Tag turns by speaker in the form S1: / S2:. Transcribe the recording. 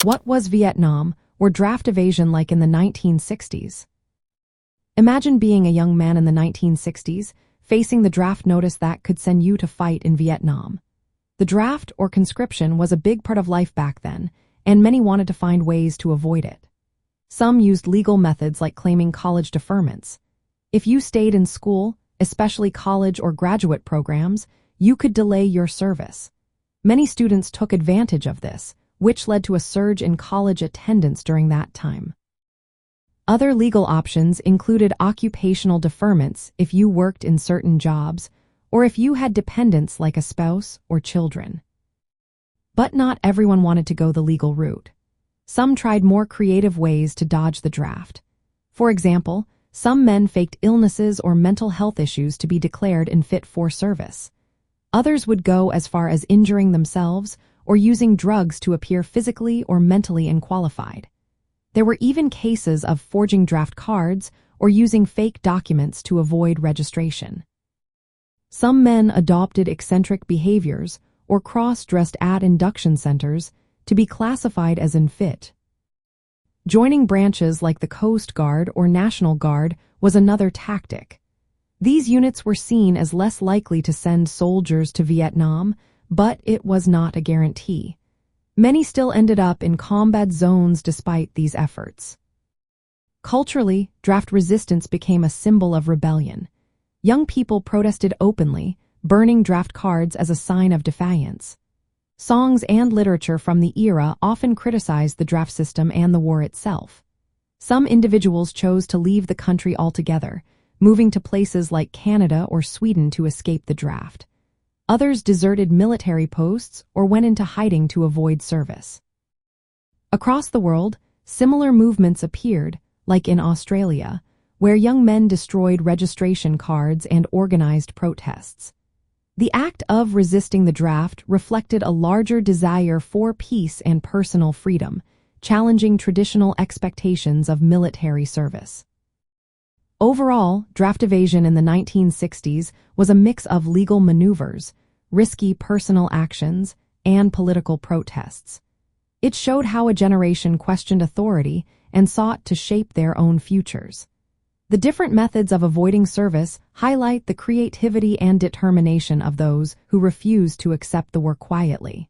S1: What was Vietnam, or draft evasion, like in the 1960s? Imagine being a young man in the 1960s, facing the draft notice that could send you to fight in Vietnam. The draft, or conscription, was a big part of life back then, and many wanted to find ways to avoid it. Some used legal methods like claiming college deferments. If you stayed in school, especially college or graduate programs, you could delay your service. Many students took advantage of this, which led to a surge in college attendance during that time. Other legal options included occupational deferments if you worked in certain jobs, or if you had dependents like a spouse or children. But not everyone wanted to go the legal route. Some tried more creative ways to dodge the draft. For example, some men faked illnesses or mental health issues to be declared unfit for service. Others would go as far as injuring themselves or using drugs to appear physically or mentally unqualified. There were even cases of forging draft cards or using fake documents to avoid registration. Some men adopted eccentric behaviors or cross-dressed at induction centers to be classified as unfit. Joining branches like the Coast Guard or National Guard was another tactic. These units were seen as less likely to send soldiers to Vietnam, but it was not a guarantee. Many still ended up in combat zones despite these efforts. Culturally, draft resistance became a symbol of rebellion. Young people protested openly, burning draft cards as a sign of defiance. Songs and literature from the era often criticized the draft system and the war itself. Some individuals chose to leave the country altogether, moving to places like Canada or Sweden to escape the draft. Others deserted military posts or went into hiding to avoid service. Across the world, similar movements appeared, like in Australia, where young men destroyed registration cards and organized protests. The act of resisting the draft reflected a larger desire for peace and personal freedom, challenging traditional expectations of military service. Overall, draft evasion in the 1960s was a mix of legal maneuvers, risky personal actions, and political protests. It showed how a generation questioned authority and sought to shape their own futures. The different methods of avoiding service highlight the creativity and determination of those who refused to accept the war quietly.